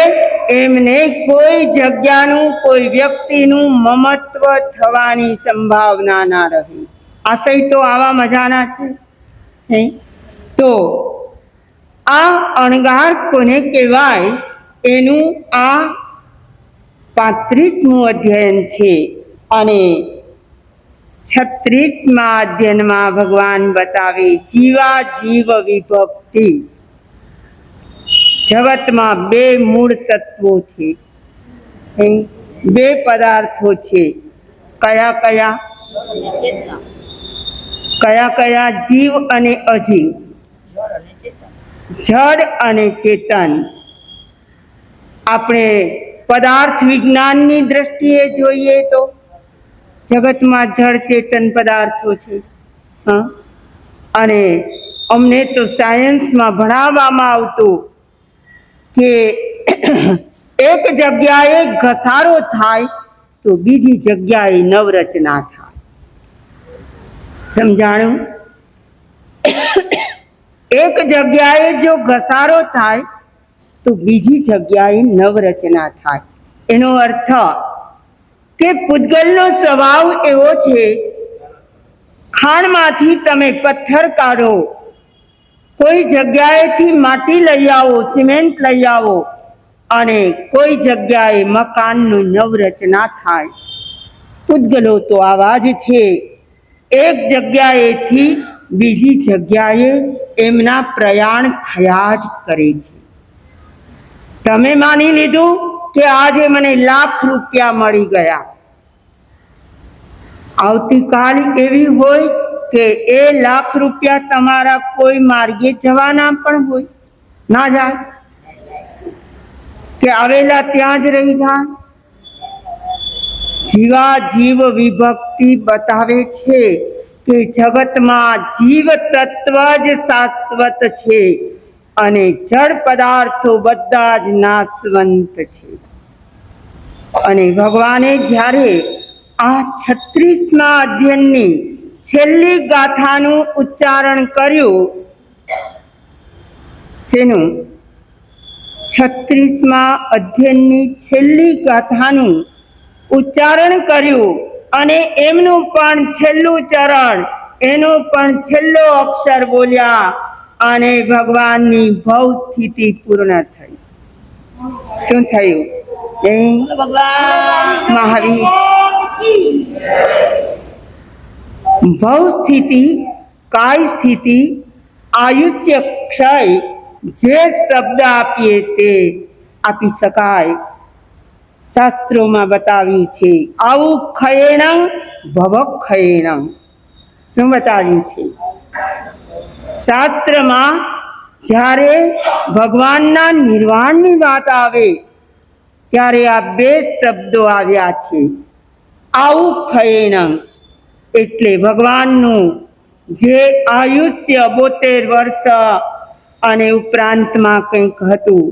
એમને કોઈ જગ્યાનું કોઈ વ્યક્તિનું મમત્વ થવાની સંભાવના ના રહે. આશય તો આવા મજાના છે. તો આ અણગાર કોને કહેવાય એનું આ 35મું અધ્યયન છે. અને 36મા અધ્યયનમાં ભગવાન બતાવે જીવા જીવ વિભક્તિ. જગતમાં 2 મૂળ તત્વો છે, 2 પદાર્થો છે. કયા કયા? કયા કયા? જીવ અને અજીવ, જડ અને ચેતન. આપણે પદાર્થ વિજ્ઞાનની દ્રષ્ટિએ જોઈએ તો જગતમાં જળ ચેતન પદાર્થો છે. અને અમને તો સાયન્સમાં ભણાવવામાં આવતું કે એક જગ્યાએ ઘસારો થાય તો બીજી જગ્યાએ નવરચના થાય. સમજાણું? એક જગ્યાએ જો ઘસારો થાય તો બીજી જગ્યાએ નવરચના થાય. એનો અર્થ કે પૂતગલનો સ્વભાવ એવો છે, ખાણમાંથી તમે પથ્થર કાઢો કોઈ જગ્યાએથી માટી લઈ આવો, સિમેન્ટ લઈ આવો અને કોઈ જગ્યાએ મકાનનું નવરચના થાય. પૂતગલો તો આવા જ છે. એક જગ્યાએથી બીજી જગ્યાએ એમના પ્રયાણ થયા જ કરે છે. તમે માની લીધું કે આજે મને લાખ રૂપિયા મળી ગયા, આવતીકાલ એવી હોય કે એ લાખ રૂપિયા તમારા કોઈ માર્ગે જવાના પણ હોય, ના જાય કે આવેલા ત્યાં જ રહી જાય. જીવા જીવ વિભક્તિ બતાવે છે કે જગતમાં જીવ તત્વ જ શાશ્વત છે અને જળ પદાર્થો બધા જ નાશવંત છે. અને ભગવાને જ્યારે આ 36મા અધ્યયનની છેલ્લી ગાથાનું ઉચ્ચારણ કર્યું, શેનું? 36મા અધ્યયનની છેલ્લી ગાથાનું ઉચ્ચારણ કર્યું અને એમનું પણ છેલ્લું ચરણ, એનો પણ છેલ્લો અક્ષર બોલ્યા અને ભગવાનની ભવ સ્થિતિ પૂર્ણ થઈ. શું થયું? મહાવીર ભવ સ્થિતિ, કાય સ્થિતિ, આયુષ્ય ક્ષય, જે શબ્દ આપીએ તે આપી શકાય. શાસ્ત્રોમાં બતાવ્યું છે આવું ખયેણં ભવક્ષયેણં. શું બતાવ્યું છે શાસ્ત્રમાં? જ્યારે ભગવાનના નિર્વાણની વાત આવે ત્યારે આ બે શબ્દો આવ્યા છે. આવું ખયેણં એટલે ભગવાનનું જે આયુષ્ય 72 વર્ષ અને ઉપરાંતમાં કંઈક હતું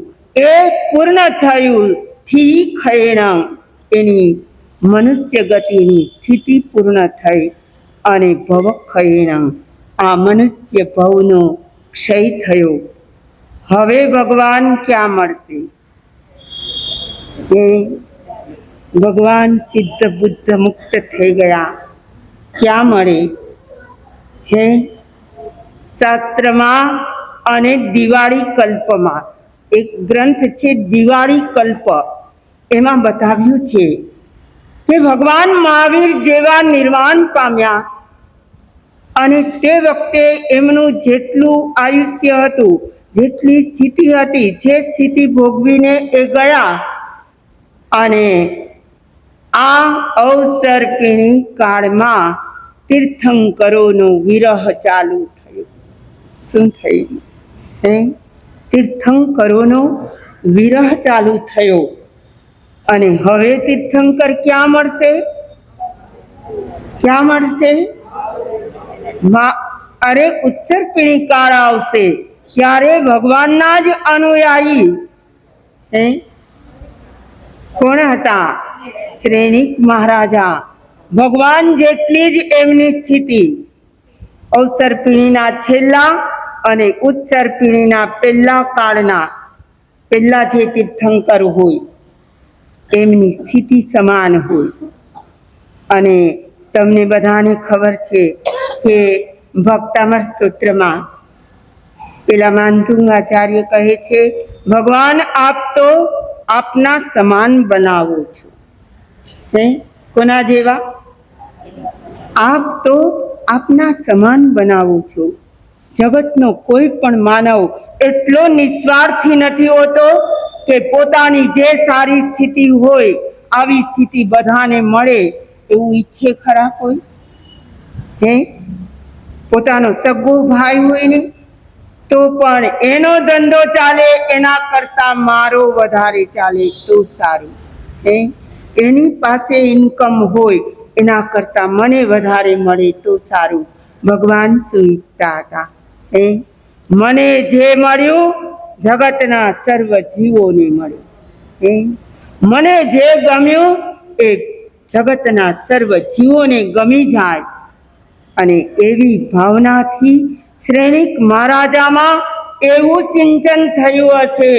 એ પૂર્ણ થયું. થી ખયેણં એની મનુષ્ય ગતિની સ્થિતિ પૂર્ણ થઈ અને ભવક્ષયેણં આ મનુષ્ય ભવનો ક્ષય થયો. હવે ભગવાન ક્યાં મળશે? ભગવાન સિદ્ધ બુદ્ધ મુક્ત થઈ ગયા, ક્યાં મળે? શાસ્ત્રમાં અને દિવાળી કલ્પમાં એક ગ્રંથ છે દિવાળી કલ્પ, એમાં બતાવ્યું છે કે ભગવાન મહાવીર જેવા નિર્વાણ પામ્યા અને તે વખતે એમનું જેટલું આયુષ્ય હતું, જેટલી સ્થિતિ હતી, જે સ્થિતિ ભોગવીને એ ગયા અને આ અવસર્પિણી કાળમાં તીર્થંકરોનો વિરહ ચાલુ થયો. શું થયું? તીર્થંકરોનો વિરહ ચાલુ થયો અને હવે તીર્થંકર ક્યાં મળશે? ક્યાં મળશે? અરે ઉત્તરપિણી કાળ આવશે ત્યારે ભગવાનના જ અનુયાયી કોણ હતા? શ્રેણિક મહારાજા. ભગવાન જેટલી જ એમની સ્થિતિ અવસર્પિણીના છેલ્લા અને ઉત્તરપિણીના પહેલા કાળના પહેલા જે તીર્થંકર હોય એમની સ્થિતિ સમાન હોય. અને તમને બધાને ખબર છે કે ભક્તામર સ્તોત્રમાં પેલા માનતુંગાચાર્ય કહે છે ભગવાન આપ તો આપના સમાન બનાવો છો. કોના જેવા? આપ તો આપના સમાન બનાવો છો. જગતનો કોઈ પણ માનવ એટલો નિસ્વાર્થી નથી હોતો કે પોતાની જે સારી સ્થિતિ હોય આવી સ્થિતિ બધાને મળે એવું ઈચ્છે ખરા કોઈ? પોતાનો સગો ભાઈ હોય ને તો પણ એનો ધંધો ચાલે એના કરતા મારો વધારે ચાલે તો સારું. એની પાસે ઇન્કમ હોય એના કરતા મને વધારે મળે તો સારું. ભગવાન શું ઈચ્છતા હતા? મને જે મળ્યું જગતના સર્વ જીવોને મળ્યું. મને જે ગમ્યું એ જગતના સર્વ જીવોને ગમી જાય. અને એવી ભાવનાથી શ્રેણિક મહારાજામાં એવું સિંચન થયું હશે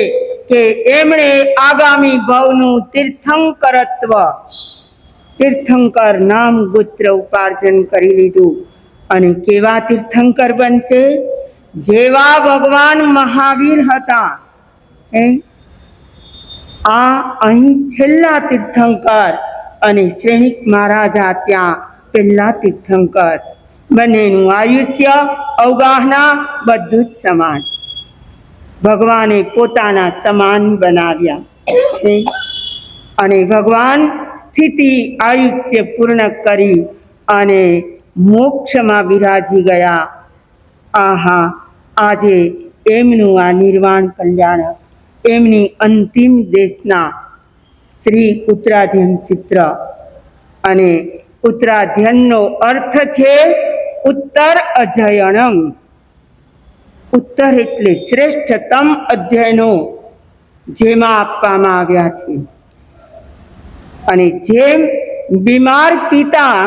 કે એમણે આગામી ભવનું તીર્થંકર નામ ગોત્ર ઉપાર્જન કરી લીધું. અને કેવા તીર્થંકર બનશે? જેવા ભગવાન મહાવીર હતા આ અહીં છેલ્લા તીર્થંકર અને શ્રેણિક મહારાજા ત્યાં પહેલા તીર્થંકર, બંનેનું આયુષ્ય અવગાહના બધું જ સમાન. ભગવાને પોતાના સમાન બનાવ્યા અને ભગવાન સ્થિતિ આયુષ્ય પૂર્ણ કરી અને મોક્ષમાં બિરાજી ગયા. આહા, આજે એમનું આ નિર્વાણ કલ્યાણ, એમની અંતિમ દેશના શ્રી ઉત્તરાધ્યન ચિત્ર. અને ઉત્તરાધ્યનનો અર્થ છે ઉત્તર અધ્યયનમ. ઉત્તર એટલે શ્રેષ્ઠતમ અધ્યયનો જેમાં આપવામાં આવ્યા છે. અને જેમ બીમાર પિતા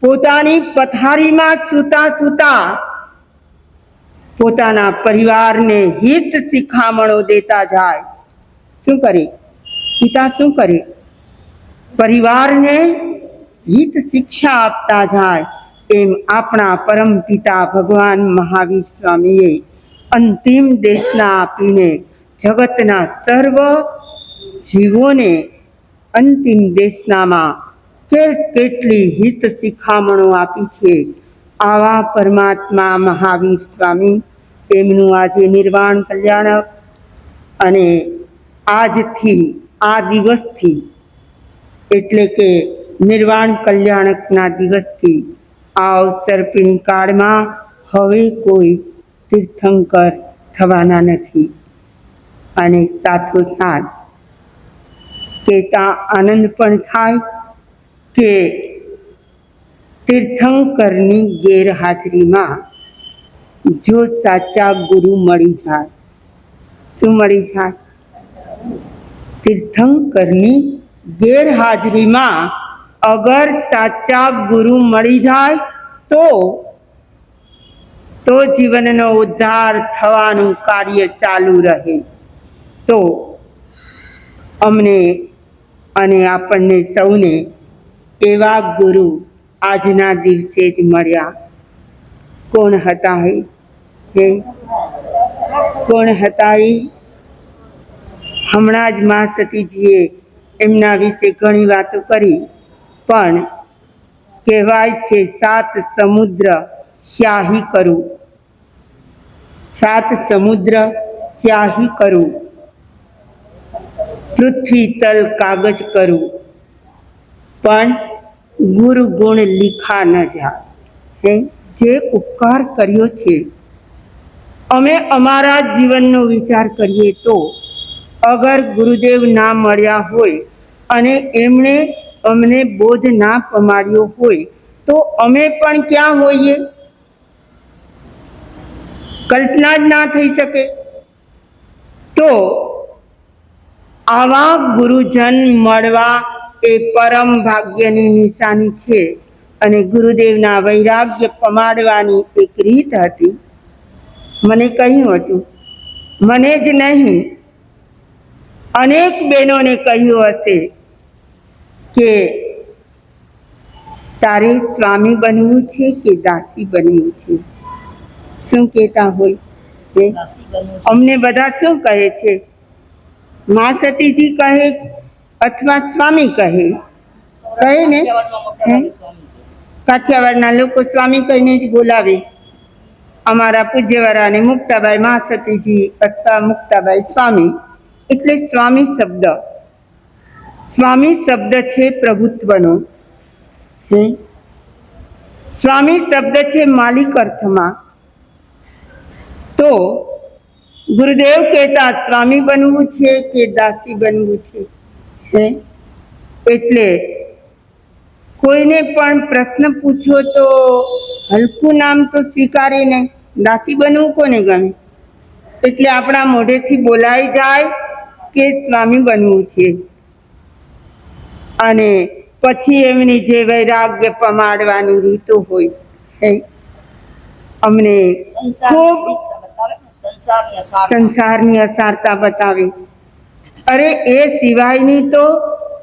પોતાની પથારીમાં સૂતા સૂતા પોતાના પરિવારને હિત શિખામણો દેતા જાય, શું કરે પિતા? શું કરે? પરિવારને હિત શિક્ષા આપતા જાય. એમ આપણા પરમ પિતા ભગવાન મહાવીર સ્વામીએ અંતિમ દેશના આપીને જગતના સર્વ જીવોને અંતિમ દેશનામાં કેટલી હિત શિખામણો આપી છે. આવા પરમાત્મા મહાવીર સ્વામી, એમનું આજે નિર્વાણ કલ્યાણક. અને આજથી, આ દિવસથી એટલે કે નિર્વાણ કલ્યાણકના દિવસથી આ અવસર્પિણી કાળમાં હવે કોઈ તીર્થંકર થવાના નથી. અને સાથોસાથ કહેતા આનંદ પણ થાય કે તીર્થંકરની ગેરહાજરીમાં જો સાચા ગુરુ મળી જાય, શું મળી જાય? તીર્થંકરની ગેરહાજરીમાં અગર સાચા ગુરુ મળી જાય તો જીવનનો ઉદ્ધાર થવાનું કાર્ય ચાલુ રહે. તો અમને અને આપણને સૌને એવા ગુરુ આજના દિવસે જ મળ્યા. કોણ હતા હે? કોણ હતા એ? હમણાં જ મા સતીજીએ એમના વિશે ઘણી વાતો કરી, પણ કહેવાય છે 7 સમુદ્ર સ્યાહી કરું, 7 સમુદ્ર સ્યાહી કરું, પૃથ્વી તલ કાગજ કરું, પણ ગુરુ ગુણ લીખા ન જાય. જે ઉપકાર કર્યો છે અમે અમારા જીવનનો વિચાર કરીએ તો અગર ગુરુદેવ ના મળ્યા હોય અને એમણે અમને બોધ ના પમાડ્યો હોય તો અમે પણ ક્યાં હોઈએ? કલ્પના જ ના થઈ શકે. તો આવા ગુરુજન મળવા એ પરમ ભાગ્યની નિશાની છે. અને ગુરુદેવના વૈરાગ્ય પમાડવાની એક રીત હતી. મને કહ્યું હતું, મને જ નહીં અનેક બહેનોને કહ્યું હશે કે તારે સ્વામી બનવું છે કે દાસી બનવું છે? શું કહેતા હોય? અમને બધા શું કહે છે? મા સતીજી કહે અથવા સ્વામી કહે ને? કાઠિયાવાડના લોકો સ્વામી કહીને જ બોલાવે. અમારા પૂજ્યવાળાને મુક્તાબાઈ મા સતીજી અથવા મુક્તાબાઈ સ્વામી. એટલે સ્વામી શબ્દ, સ્વામી શબ્દ છે પ્રભુત્વનો. સ્વામી શબ્દ છે માલિક અર્થમાં. તો ગુરુદેવ કહેતા સ્વામી બનવું છે કે દાસી બનવું છે? એટલે કોઈને પણ પ્રશ્ન પૂછો તો હલકું નામ તો સ્વીકારે નહીં. દાસી બનવું કોને ગમે? એટલે આપણા મોઢેથી બોલાઈ જાય કે સ્વામી બનવું છે. અને પછી એમની જે વૈરાગ્ય પમાડવાની રીતો હોય અમને ખૂબ સંસારની અસારતા બતાવે. અરે એ સિવાયની તો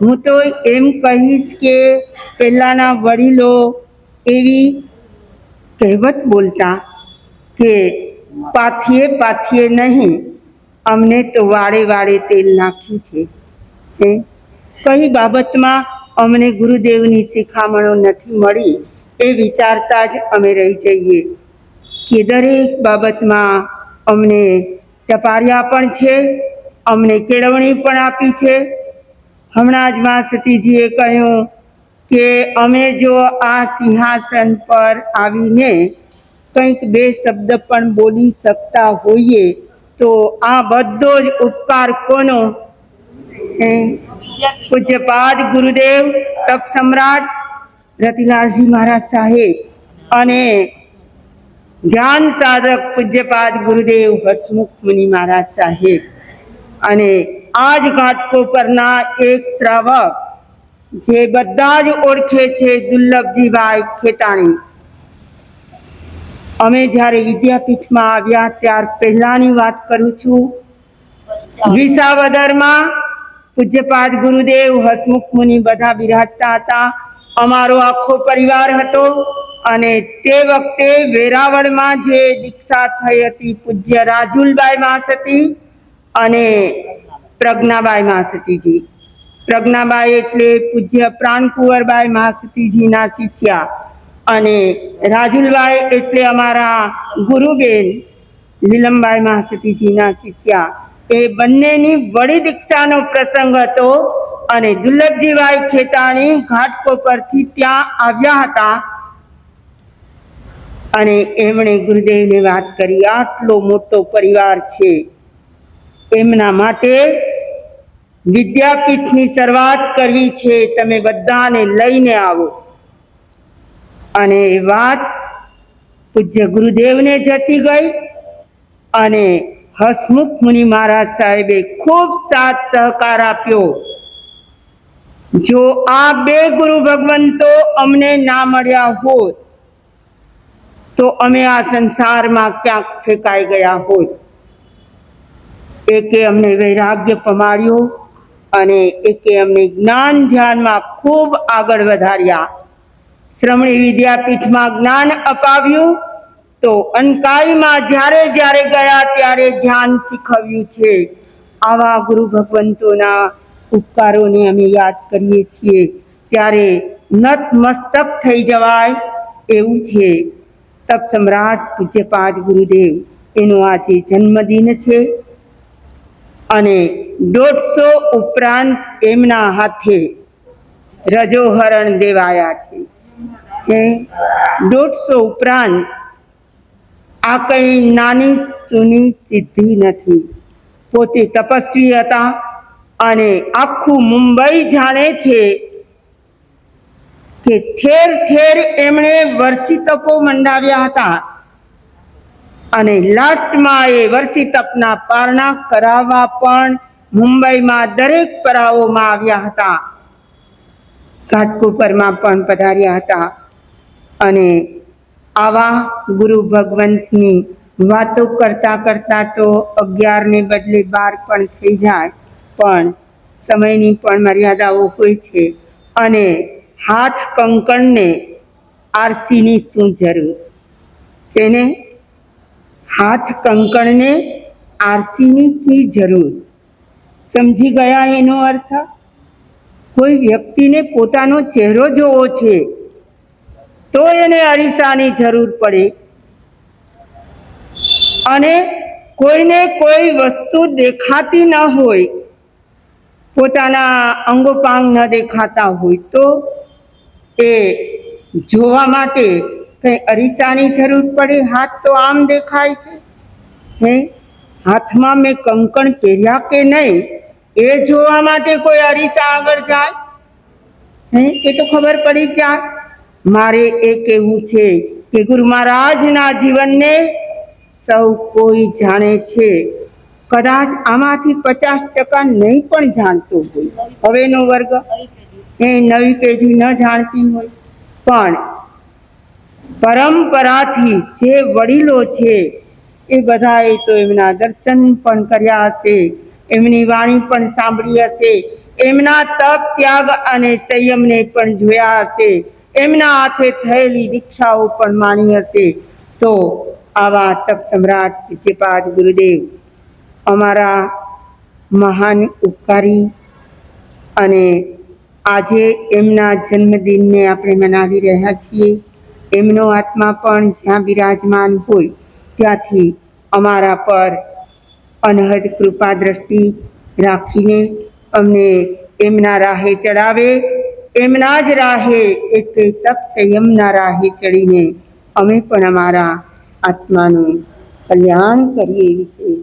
હું તો એમ કહીશ કે પહેલાના વડીલો એવી કહેવત બોલતા કે પાથીએ પાથીએ નહીં, અમને તો વાળે વાળે તેલ નાખ્યું છે. કઈ બાબતમાં અમને ગુરુદેવની શિખામણો નથી મળી એ વિચારતા જ અમે રહી જઈએ કે દરેક બાબતમાં અમને ટપાર્યા પણ છે, અમને કેળવણી પણ આપી છે. હમણાં જ માં સતીજીએ કહ્યું કે અમે જો આ સિંહાસન પર આવીને કંઈક બે શબ્દ પણ બોલી શકતા હોઈએ તો આ બધો જ ઉપકાર કોનો? પૂજ્યપાદ ગુરુદેવ તપ સમ્રાટ રતિલાલજી મહારાજ સાહેબ અને જ્ઞાન સાધક પૂજ્યપાદ ગુરુદેવ હસમુખ મુનિ મહારાજ સાહેબ અને આજ ઘાટકોપરના એક શ્રાવક જે બધા જ ઓળખે છે, દુર્લભજીભાઈ ખેતાણી. અમે જ્યારે વિદ્યાપીઠમાં આવ્યા ત્યાર પહેલાની વાત કરું છું. વિસાવદરમાં પૂજ્યપાદ ગુરુદેવ હસમુખ મુનિ બધા બિરાજતા હતા. અમારો આખો પરિવાર હતો અને તે વખતે વેરાવળમાં જે દીક્ષા થઈ હતી પૂજ્ય રાજુલબાઈ માસતી અને પ્રજ્ઞાબાઈ માસતીજી. પ્રજ્ઞાબાઈ એટલે પૂજ્ય પ્રાણકુંવરબાઈ માસતીજીના શિષ્યા અને રાજુલબાઈ એટલે અમારા ગુરુબેન લીલમબાઈ માસતીજીના શિષ્યા. એ બંનેની વડી દીક્ષાનો પ્રસંગ હતો અને દુર્લભજીભાઈ ખેતાણી ઘાટકોપરથી ત્યાં આવ્યા હતા અને એમણે ગુરુદેવને વાત કરી, આટલો મોટો પરિવાર છે, એમના માટે વિદ્યાપીઠની શરૂઆત કરવી છે, તમે બધાને લઈને આવો. અને એ વાત પૂજ્ય ગુરુદેવને જચી ગઈ અને હસમુખ મુનિ મહારાજ સાહેબે ખૂબ સાથ સહકાર આપ્યો. જો આ બે ગુરુ ભગવંતો અમને ના મળ્યા હોત તો અમે આ સંસારમાં ક્યાંક ફેંકાઈ ગયા હોત. એકે અમને વૈરાગ્ય પમાડ્યો અને એકે અમને જ્ઞાન ધ્યાનમાં ખૂબ આગળ વધાર્યા. શ્રમણી વિદ્યાપીઠમાં જ્ઞાન અપાવ્યું તો અનકાઈમાં જ્યારે જ્યારે ગયા ત્યારે ધ્યાન શીખવ્યું છે. આવા ગુરુ ભગવંતોના ઉપકારોને અમે યાદ કરીએ છીએ ત્યારે નતમસ્તક થઈ જવાય એવું છે. તપ સમ્રાટ પૂજ્યપાદ ગુરુદેવ એનો આજે જન્મદિન છે અને 150 ઉપરાંત એમના હાથે રજોહરણ દેવાયા છે. 150 ઉપરાંત આ કઈ નાની સૂની સિદ્ધિ નથી. પોતે તપસ્વી હતા અને આખું મુંબઈ જાણે છે કે ઠેર ઠેર એમણે વર્ષી તપો મંડાવ્યા હતા અને લાસ્ટમાં એ વર્ષી તપના પારણા કરાવવા પણ મુંબઈમાં દરેક પરાઓમાં આવ્યા હતા, ઘાટકોપરમાં પણ પધાર્યા હતા. અને આવા ગુરુ ભગવંતની વાતો કરતા કરતા તો 11 ને બદલે 12 પણ થઈ જાય, પણ સમયની પણ મર્યાદાઓ હોય છે. અને હાથ કંકણને આરસીની શું જરૂર છે ને? હાથ કંકણને આરસીની શી જરૂર? સમજી ગયા એનો અર્થ? કોઈ વ્યક્તિને પોતાનો ચહેરો જોવો છે તો એને અરીસાની જરૂર પડે અને કોઈને કોઈ વસ્તુ દેખાતી ન હોય, પોતાના અંગોપાંગ ન દેખાતા હોય તો એ જોવા માટે કઈ અરીસાની જરૂર પડે? હાથ તો આમ દેખાય છે, હાથમાં મેં કંકણ પહેર્યા કે નહીં એ જોવા માટે કોઈ અરીસા આગળ જાય? એ તો ખબર પડી ક્યાં? મારે એ કહેવું છે કે ગુરુ મહારાજના જીવનને સૌ કોઈ જાણે છે. કદાચ આમાંથી 50% નહીં પણ જાણતો હોય, હવેનો વર્ગ એ નવી પેઢી ન જાણતી હોય, પણ પરંપરાથી જે વડીલો છે એ બધાએ તો એમના દર્શન પણ કર્યા હશે, એમની વાણી પણ સાંભળી હશે, એમના તપ ત્યાગ અને સંયમને પણ જોયા હશે, એમના હાથે થયેલી દીક્ષાઓ પણ માણી હશે. તો આવા તપ સમ્રાટ પૂજ્યપાદ ગુરુદેવ અમારા મહાન ઉપકારી અને આજે એમના જન્મદિનને આપણે મનાવી રહ્યા છીએ. એમનો આત્મા પણ જ્યાં બિરાજમાન હોય ત્યાંથી અમારા પર અનહદ કૃપા દ્રષ્ટિ રાખીને અમને એમના રાહે ચડાવે. એમના જ રાહે એટલે તપ સંયમના રાહે ચડીને અમે પણ અમારા આત્માનું કલ્યાણ કરીએ વિશે